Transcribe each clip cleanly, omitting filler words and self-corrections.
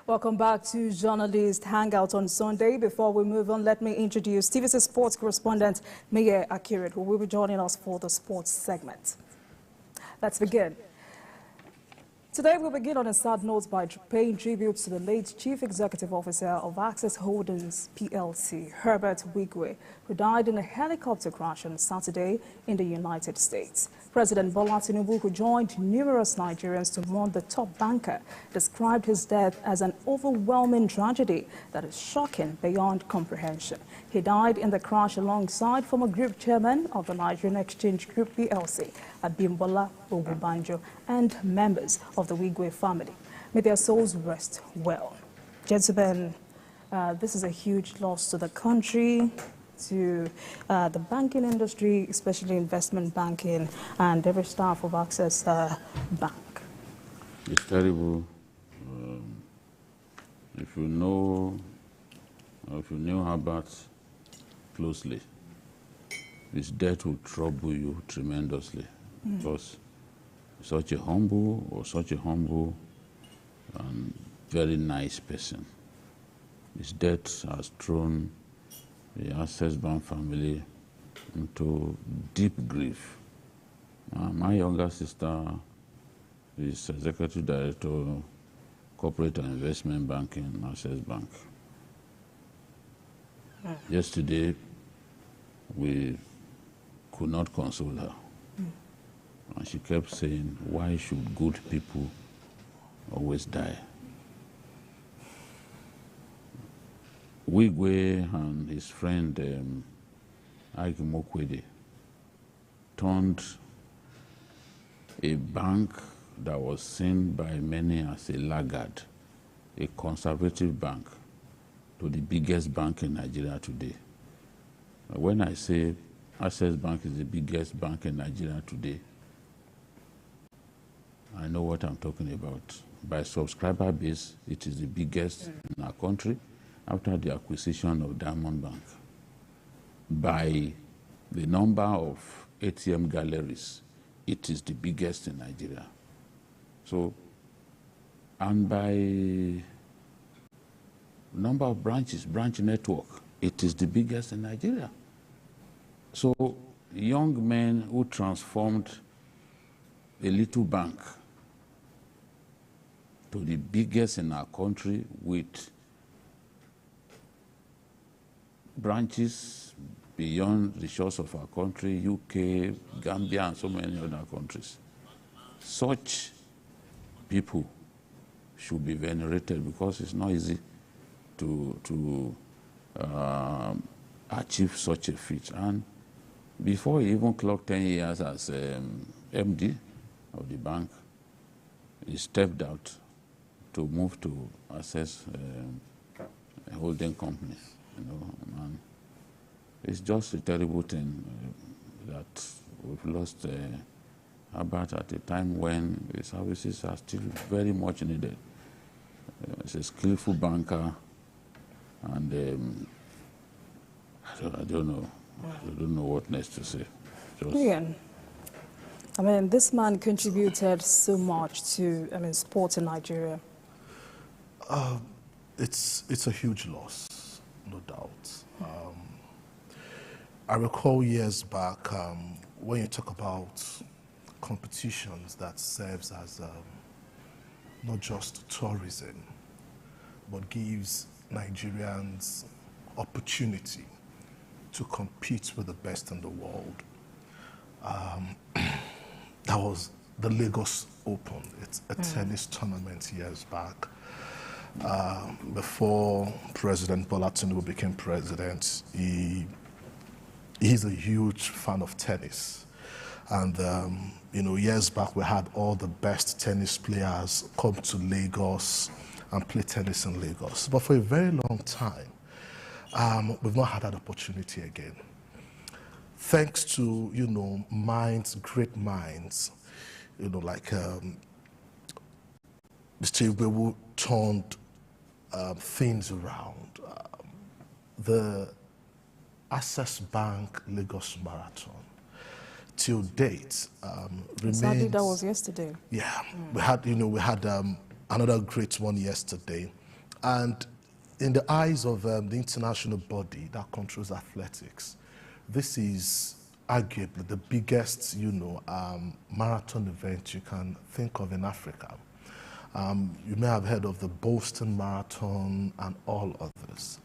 Welcome back to Journalist Hangout on Sunday. Before we move on, let me introduce TVC Sports correspondent Meye Akirit, who will be joining us for the sports segment. Let's begin. Today we'll begin on a sad note by paying tribute to the late Chief Executive Officer of Access Holdings PLC, Herbert Wigwe, who died in a helicopter crash on Saturday in the United States. President Bola Tinubu, who joined numerous Nigerians to mourn the top banker, described his death as an overwhelming tragedy that is shocking beyond comprehension. He died in the crash alongside former group chairman of the Nigerian Exchange Group PLC, Abimbola Ogunbanjo, and members of the Wigwe family. May their souls rest well. Gentlemen, this is a huge loss to the country, to the banking industry, especially investment banking, and every staff of Access Bank. It's terrible. If you knew Herbert closely, his death will trouble you tremendously, because such a humble and very nice person. His death has thrown the Access Bank family into deep grief. My younger sister is Executive Director, Corporate and Investment Banking, Access Bank. Yesterday, we could not console her. And she kept saying, why should good people always die? Wigwe and his friend Agimokwede turned a bank that was seen by many as a laggard, a conservative bank, to the biggest bank in Nigeria today. When I say Access Bank is the biggest bank in Nigeria today, I know what I'm talking about. By subscriber base, it is the biggest in our country, after the acquisition of Diamond Bank. By the number of ATM galleries, it is the biggest in Nigeria. So, and by number of branches, branch network, it is the biggest in Nigeria. So, young men who transformed a little bank to the biggest in our country with branches beyond the shores of our country, UK, Gambia, and so many other countries. Such people should be venerated, because it's not easy to achieve such a feat. And before he even clocked 10 years as MD of the bank, he stepped out to move to Access a holding company. And it's just a terrible thing that we've lost Herbert at a time when the services are still very much needed. He's a skillful banker, and I don't know what next to say. Ian, I mean, this man contributed so much to, sport in Nigeria. It's a huge loss. No doubt. I recall years back when you talk about competitions that serves as not just tourism, but gives Nigerians opportunity to compete with the best in the world. That was the Lagos Open. It's a tennis tournament years back. Before President Bola Tinubu became president, he's a huge fan of tennis. And, years back we had all the best tennis players come to Lagos and play tennis in Lagos. But for a very long time, we've not had that opportunity again. Thanks to, great minds, like Mr. Wigwe turned things around. The Access Bank Lagos Marathon, till date, remains. Sadly, that was yesterday. Yeah, we had another great one yesterday. And in the eyes of the international body that controls athletics, this is arguably the biggest, marathon event you can think of in Africa. You may have heard of the Boston Marathon and all others.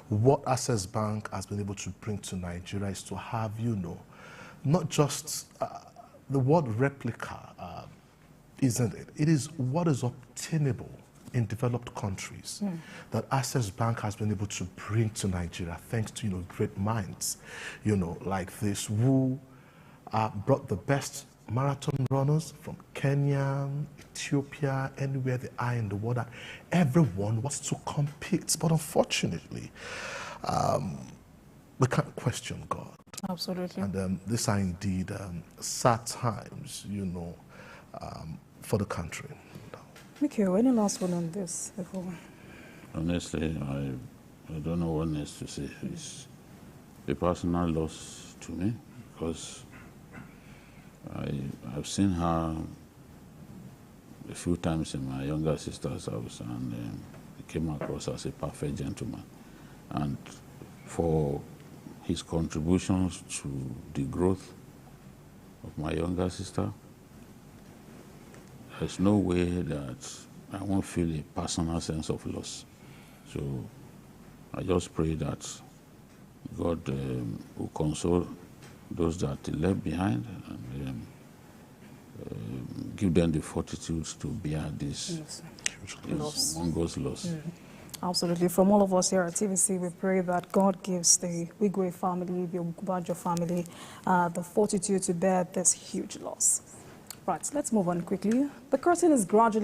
What Access Bank has been able to bring to Nigeria is to have, not just the word replica, isn't it? It is what is obtainable in developed countries that Access Bank has been able to bring to Nigeria, thanks to great minds, like this, who brought the best marathon runners from Kenya, Ethiopia, anywhere they are in the world. Everyone wants to compete, but unfortunately, we can't question God. Absolutely. And these are indeed sad times, for the country. Mikio, any last one on this before? Honestly, I don't know what next to say. It's a personal loss to me because I've seen her a few times in my younger sister's house, and he came across as a perfect gentleman. And for his contributions to the growth of my younger sister, there's no way that I won't feel a personal sense of loss. So I just pray that God will console those that he left behind and give them the fortitude to bear this humongous loss. Absolutely. From all of us here at TVC, we pray that God gives the Wigwe family, the Ogubajo family, the fortitude to bear this huge loss. Right, let's move on quickly. The curtain is gradually